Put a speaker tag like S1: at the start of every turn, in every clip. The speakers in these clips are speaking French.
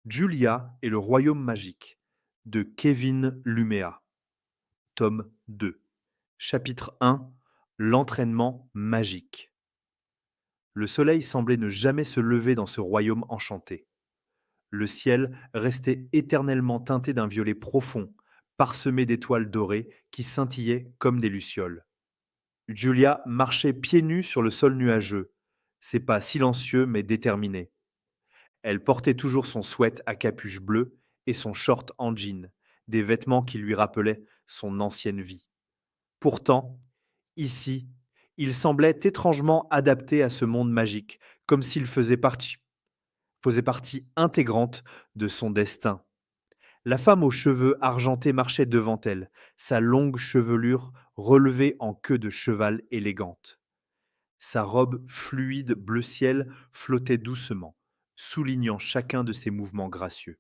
S1: Julia et le royaume magique de Kevin Luméa, tome 2. Chapitre 1. L'entraînement magique. Le soleil semblait ne jamais se lever dans ce royaume enchanté. Le ciel restait éternellement teinté d'un violet profond, parsemé d'étoiles dorées qui scintillaient comme des lucioles. Julia marchait pieds nus sur le sol nuageux, ses pas silencieux mais déterminés. Elle portait toujours son sweat à capuche bleue et son short en jean, des vêtements qui lui rappelaient son ancienne vie. Pourtant, ici, il semblait étrangement adapté à ce monde magique, comme s'il faisait partie intégrante de son destin. La femme aux cheveux argentés marchait devant elle, sa longue chevelure relevée en queue de cheval élégante. Sa robe fluide bleu ciel flottait doucement, soulignant chacun de ses mouvements gracieux.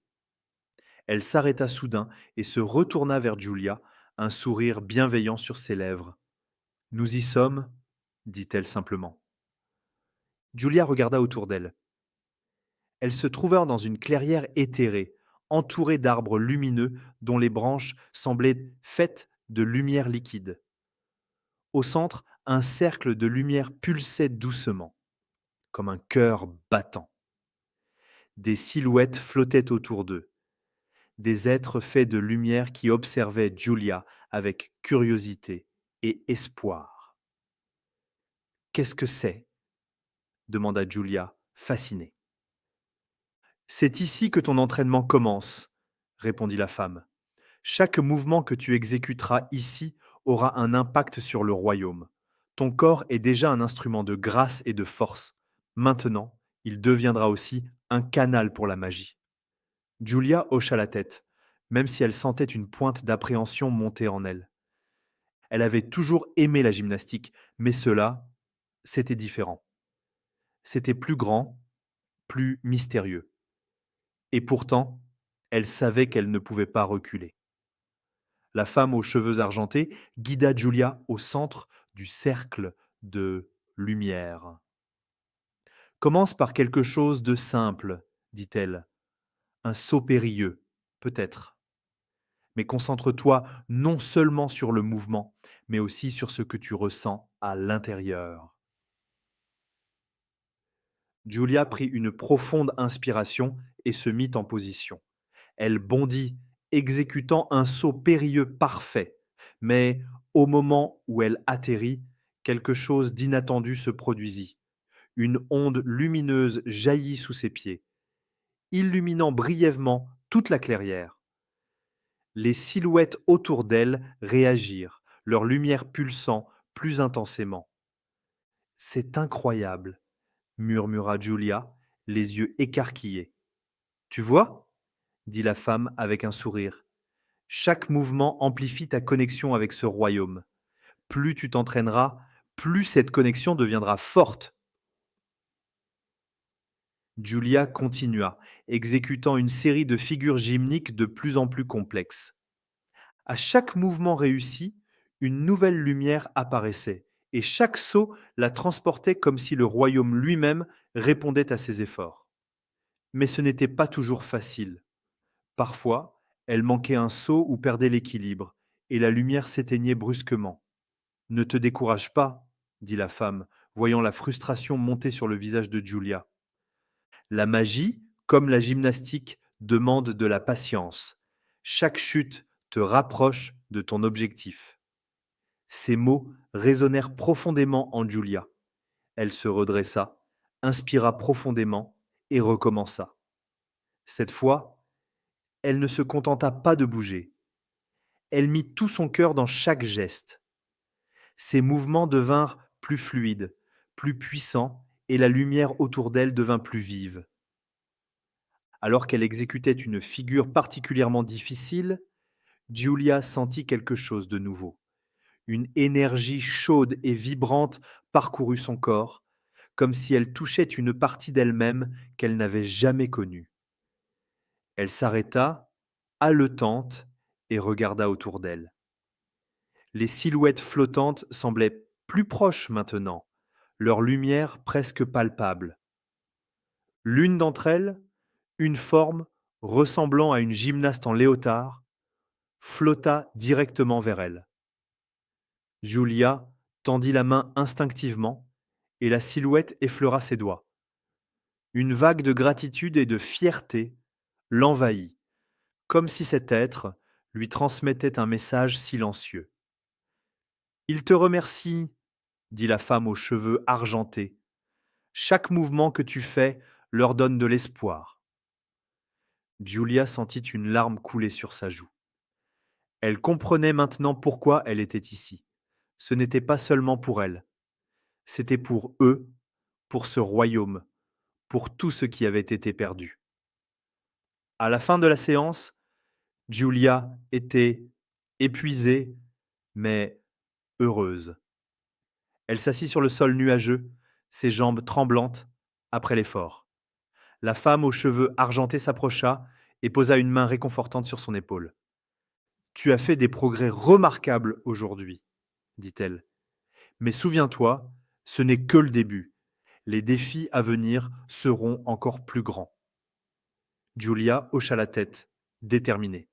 S1: Elle s'arrêta soudain et se retourna vers Julia, un sourire bienveillant sur ses lèvres. Nous y sommes, dit-elle simplement. Julia regarda autour d'elle. Elle se trouva dans une clairière éthérée, entourée d'arbres lumineux dont les branches semblaient faites de lumière liquide. Au centre, un cercle de lumière pulsait doucement, comme un cœur battant. Des silhouettes flottaient autour d'eux, des êtres faits de lumière qui observaient Julia avec curiosité et espoir. Qu'est-ce que c'est demanda Julia, fascinée. C'est ici que ton entraînement commence, répondit la femme. Chaque mouvement que tu exécuteras ici aura un impact sur le royaume. Ton corps est déjà un instrument de grâce et de force. Maintenant, il deviendra aussi un canal pour la magie. Julia hocha la tête, même si elle sentait une pointe d'appréhension monter en elle. Elle avait toujours aimé la gymnastique, mais cela, c'était différent. C'était plus grand, plus mystérieux. Et pourtant, elle savait qu'elle ne pouvait pas reculer. La femme aux cheveux argentés guida Julia au centre du cercle de lumière. Commence par quelque chose de simple, dit-elle. Un saut périlleux, peut-être. Mais concentre-toi non seulement sur le mouvement, mais aussi sur ce que tu ressens à l'intérieur. Julia prit une profonde inspiration et se mit en position. Elle bondit, exécutant un saut périlleux parfait. Mais au moment où elle atterrit, quelque chose d'inattendu se produisit. Une onde lumineuse jaillit sous ses pieds, illuminant brièvement toute la clairière. Les silhouettes autour d'elle réagirent, leur lumière pulsant plus intensément. C'est incroyable, murmura Julia, les yeux écarquillés. Tu vois dit la femme avec un sourire. Chaque mouvement amplifie ta connexion avec ce royaume. Plus tu t'entraîneras, plus cette connexion deviendra forte. Julia continua, exécutant une série de figures gymniques de plus en plus complexes. À chaque mouvement réussi, une nouvelle lumière apparaissait, et chaque saut la transportait comme si le royaume lui-même répondait à ses efforts. Mais ce n'était pas toujours facile. Parfois, elle manquait un saut ou perdait l'équilibre, et la lumière s'éteignait brusquement. Ne te décourage pas, dit la femme, voyant la frustration monter sur le visage de Julia. La magie, comme la gymnastique, demande de la patience. Chaque chute te rapproche de ton objectif. Ces mots résonnèrent profondément en Julia. Elle se redressa, inspira profondément et recommença. Cette fois, elle ne se contenta pas de bouger. Elle mit tout son cœur dans chaque geste. Ses mouvements devinrent plus fluides, plus puissants, et la lumière autour d'elle devint plus vive. Alors qu'elle exécutait une figure particulièrement difficile, Julia sentit quelque chose de nouveau. Une énergie chaude et vibrante parcourut son corps, comme si elle touchait une partie d'elle-même qu'elle n'avait jamais connue. Elle s'arrêta, haletante, et regarda autour d'elle. Les silhouettes flottantes semblaient plus proches maintenant, leur lumière presque palpable. L'une d'entre elles, une forme ressemblant à une gymnaste en léotard, flotta directement vers elle. Julia tendit la main instinctivement et la silhouette effleura ses doigts. Une vague de gratitude et de fierté l'envahit, comme si cet être lui transmettait un message silencieux. Il te remercie, dit la femme aux cheveux argentés. Chaque mouvement que tu fais leur donne de l'espoir. Julia sentit une larme couler sur sa joue. Elle comprenait maintenant pourquoi elle était ici. Ce n'était pas seulement pour elle, c'était pour eux, pour ce royaume, pour tout ce qui avait été perdu. À la fin de la séance, Julia était épuisée, mais heureuse. Elle s'assit sur le sol nuageux, ses jambes tremblantes après l'effort. La femme aux cheveux argentés s'approcha et posa une main réconfortante sur son épaule. Tu as fait des progrès remarquables aujourd'hui, dit-elle. Mais souviens-toi, ce n'est que le début. Les défis à venir seront encore plus grands. Julia hocha la tête, déterminée.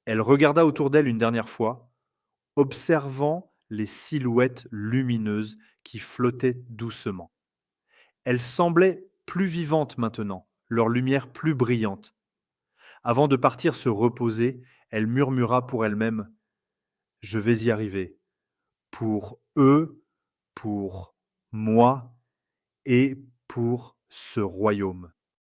S1: Elle regarda autour d'elle une dernière fois, observant les silhouettes lumineuses qui flottaient doucement. Elles semblaient plus vivantes maintenant, leur lumière plus brillante. Avant de partir se reposer, elle murmura pour elle-même: Je vais y arriver. Pour eux, pour moi et pour ce royaume.